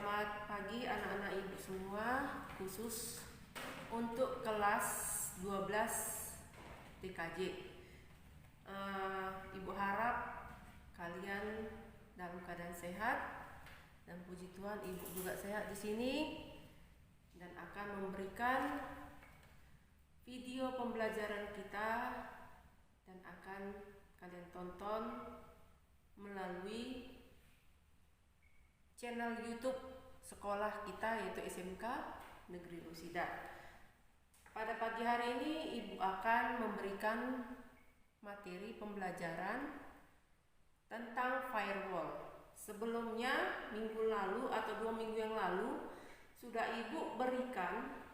Selamat pagi anak-anak ibu semua, khusus untuk kelas 12 TKJ. Ibu harap kalian dalam keadaan sehat dan puji Tuhan ibu juga sehat di sini dan akan memberikan video pembelajaran kita dan akan kalian tonton melalui channel YouTube sekolah kita, yaitu SMK Negeri Lusida. Pada pagi hari ini ibu akan memberikan materi pembelajaran tentang firewall. Sebelumnya minggu lalu atau 2 minggu yang lalu sudah ibu berikan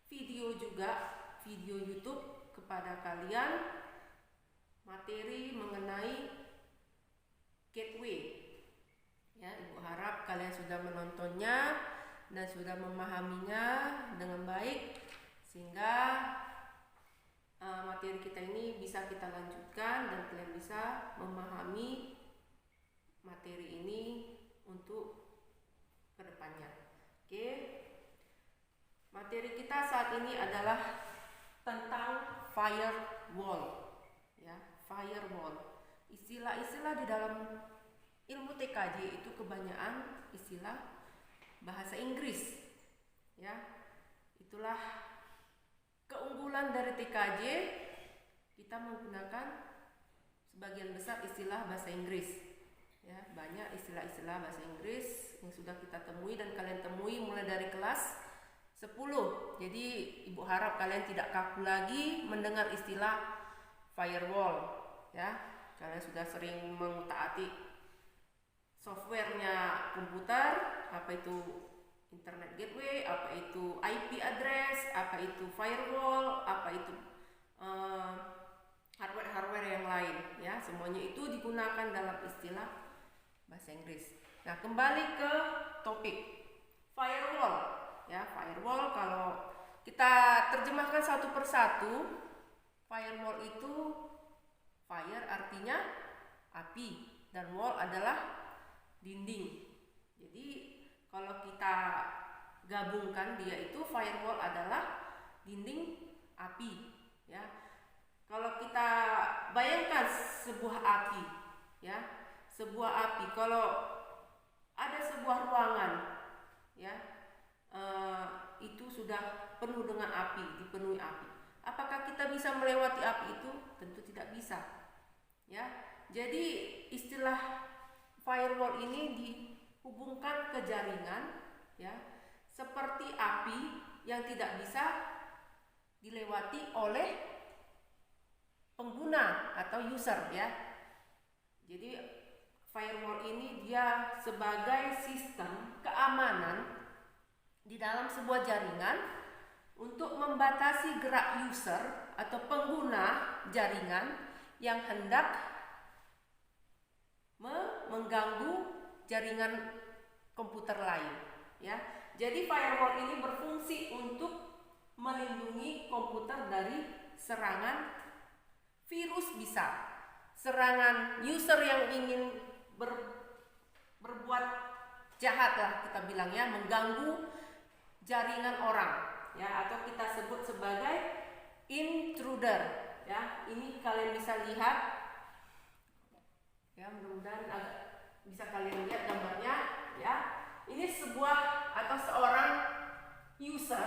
video juga, video YouTube kepada kalian, materi mengenai gateway. Ya, ibu harap kalian sudah menontonnya dan sudah memahaminya dengan baik sehingga materi kita ini bisa kita lanjutkan dan kalian bisa memahami materi ini untuk kedepannya. Oke, materi kita saat ini adalah tentang firewall. Ya, firewall. Istilah-istilah di dalam ilmu TKJ itu kebanyakan istilah bahasa Inggris. Ya, itulah keunggulan dari TKJ. Kita menggunakan sebagian besar istilah bahasa Inggris. Ya, banyak istilah-istilah bahasa Inggris yang sudah kita temui dan kalian temui mulai dari kelas 10. Jadi ibu harap kalian tidak kaku lagi mendengar istilah firewall. Ya, kalian sudah sering mengutaati softwarenya komputer, apa itu internet gateway, apa itu IP address, apa itu firewall, apa itu hardware-hardware yang lain, ya, semuanya itu digunakan dalam istilah bahasa Inggris. Nah, kembali ke topik firewall, ya, firewall kalau kita terjemahkan satu persatu, firewall itu fire artinya api dan wall adalah dinding. Jadi kalau kita gabungkan dia itu firewall adalah dinding api, ya. Kalau kita bayangkan sebuah api, ya, sebuah api. Kalau ada sebuah ruangan, ya, itu sudah penuh dengan api, dipenuhi api. Apakah kita bisa melewati api itu? Tentu tidak bisa. Ya, jadi istilah firewall ini dihubungkan ke jaringan, ya, seperti api yang tidak bisa dilewati oleh pengguna atau user, ya. Jadi firewall ini dia sebagai sistem keamanan di dalam sebuah jaringan untuk membatasi gerak user atau pengguna jaringan yang hendak mengganggu jaringan komputer lain, ya. Jadi firewall ini berfungsi untuk melindungi komputer dari serangan virus, bisa serangan user yang ingin berbuat jahat lah kita bilang, ya, mengganggu jaringan orang, ya, atau kita sebut sebagai intruder, ya. Ini kalian bisa lihat, ya, mudah-mudahan bisa kalian lihat gambarnya, ya. Ini sebuah atau seorang user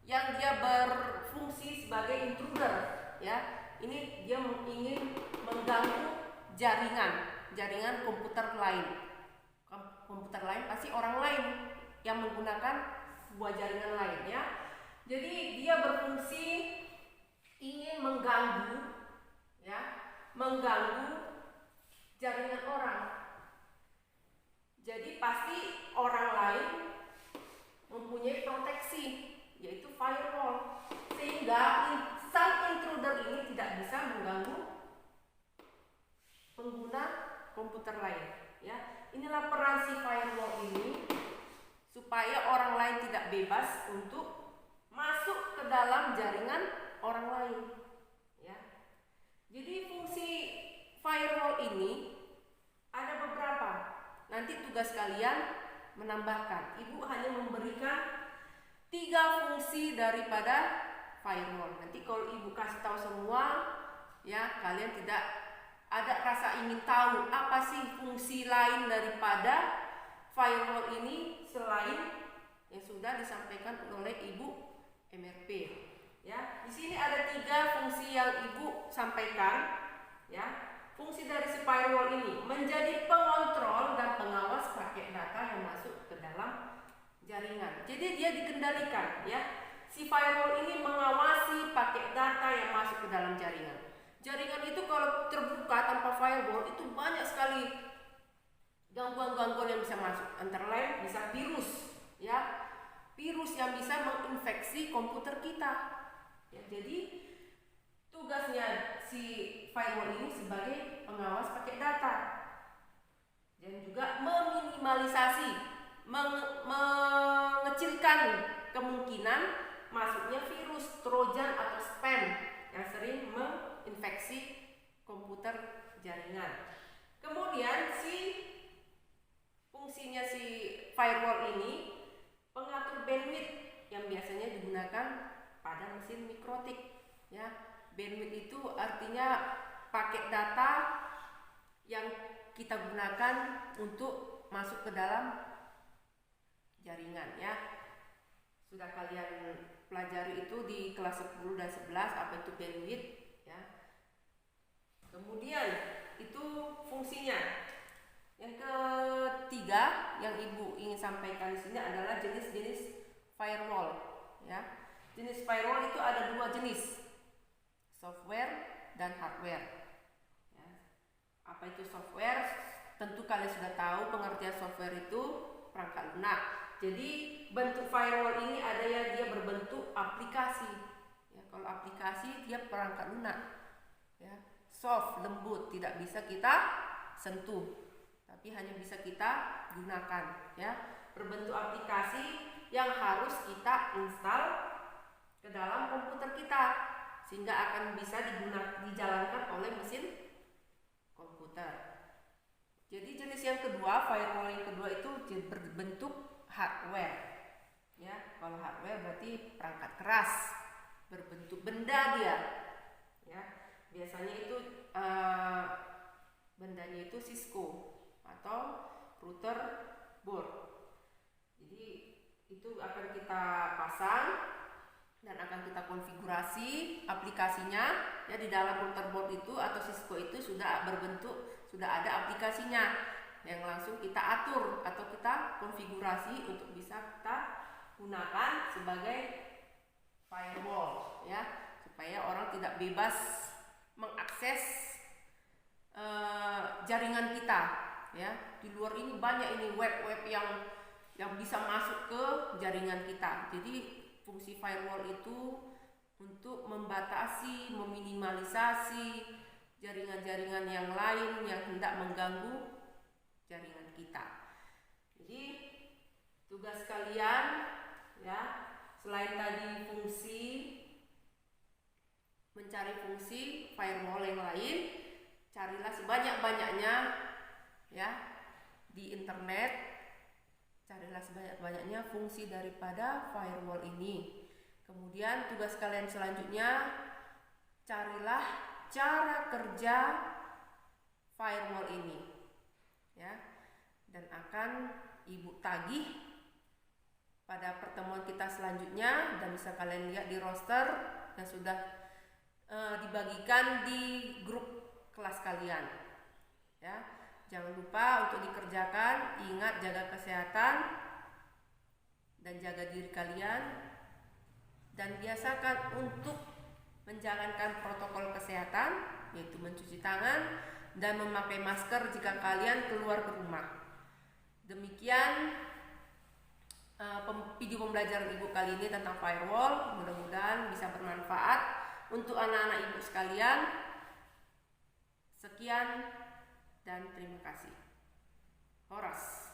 yang dia berfungsi sebagai intruder, ya. Ini dia ingin mengganggu jaringan komputer lain. Komputer lain pasti orang lain yang menggunakan sebuah jaringan lain, ya. Jadi dia berfungsi ingin mengganggu, ya, mengganggu jaringan orang. Jadi pasti orang lain mempunyai proteksi, yaitu firewall, sehingga sang intruder ini tidak bisa mengganggu pengguna komputer lain, ya. Inilah peran si firewall ini supaya orang lain tidak bebas untuk masuk ke dalam jaringan orang lain, ya. Jadi fungsi firewall ini ada beberapa. Nanti tugas kalian menambahkan. Ibu hanya memberikan 3 fungsi daripada firewall. Nanti kalau ibu kasih tahu semua, ya kalian tidak ada rasa ingin tahu apa sih fungsi lain daripada firewall ini selain yang sudah disampaikan oleh Ibu MRP. Ya, di sini ada 3 fungsi yang Ibu sampaikan. Ya, fungsi dari si firewall ini menjadi pengontrol dan pengawas paket data yang masuk ke dalam jaringan. Jadi dia dikendalikan, ya. Si firewall ini mengawasi paket data yang masuk ke dalam jaringan. Jaringan itu kalau terbuka tanpa firewall itu banyak sekali gangguan-gangguan yang bisa masuk. Antara lain bisa virus, ya. Virus yang bisa menginfeksi komputer kita. Ya, jadi tugasnya si firewall ini sebagai pengawas paket data dan juga meminimalisasi, mengecilkan kemungkinan masuknya virus, trojan atau spam yang sering menginfeksi komputer jaringan. Kemudian fungsinya si firewall ini pengatur bandwidth yang biasanya digunakan pada mesin mikrotik. Ya, bandwidth itu artinya paket data yang kita gunakan untuk masuk ke dalam jaringan, ya. Sudah kalian pelajari itu di kelas 10 dan 11 apa itu bandwidth, ya. Kemudian itu fungsinya. Yang ketiga yang Ibu ingin sampaikan di sini adalah jenis-jenis firewall, ya. Jenis firewall itu ada 2 jenis, software dan hardware. Ya. Apa itu software? Tentu kalian sudah tahu pengertian software itu perangkat lunak. Jadi bentuk firewall ini ada yang dia berbentuk aplikasi. Ya, kalau aplikasi dia perangkat lunak. Ya, soft, lembut, tidak bisa kita sentuh, tapi hanya bisa kita gunakan. Ya, berbentuk aplikasi yang harus kita install ke dalam komputer kita sehingga akan bisa dijalankan oleh mesin komputer. Jadi jenis yang kedua, firewall yang kedua itu berbentuk hardware. Ya, kalau hardware berarti perangkat keras, berbentuk benda dia. Ya, biasanya itu bendanya itu Cisco atau router board. Jadi itu akan kita pasang dan akan kita konfigurasi aplikasinya. Ya, di dalam router board itu atau Cisco itu sudah ada aplikasinya yang langsung kita atur atau kita konfigurasi untuk bisa kita gunakan sebagai firewall, ya, supaya orang tidak bebas mengakses jaringan kita. Ya, di luar ini banyak ini web-web yang bisa masuk ke jaringan kita. Jadi fungsi firewall itu untuk membatasi, meminimalisasi jaringan-jaringan yang lain yang hendak mengganggu jaringan kita. Jadi tugas kalian, ya, selain tadi mencari fungsi firewall yang lain, carilah sebanyak-banyaknya, ya, di internet. Carilah sebanyak-banyaknya fungsi daripada firewall ini. Kemudian tugas kalian selanjutnya, carilah cara kerja firewall ini. Ya, dan akan Ibu tagih pada pertemuan kita selanjutnya, dan bisa kalian lihat di roster yang sudah dibagikan di grup kelas kalian. Ya, jangan lupa untuk dikerjakan. Ingat, jaga kesehatan dan jaga diri kalian, dan biasakan untuk menjalankan protokol kesehatan, yaitu mencuci tangan dan memakai masker jika kalian keluar ke rumah. Demikian video pembelajaran Ibu kali ini tentang firewall. Mudah-mudahan bisa bermanfaat untuk anak-anak Ibu sekalian. Sekian dan terima kasih. Horas.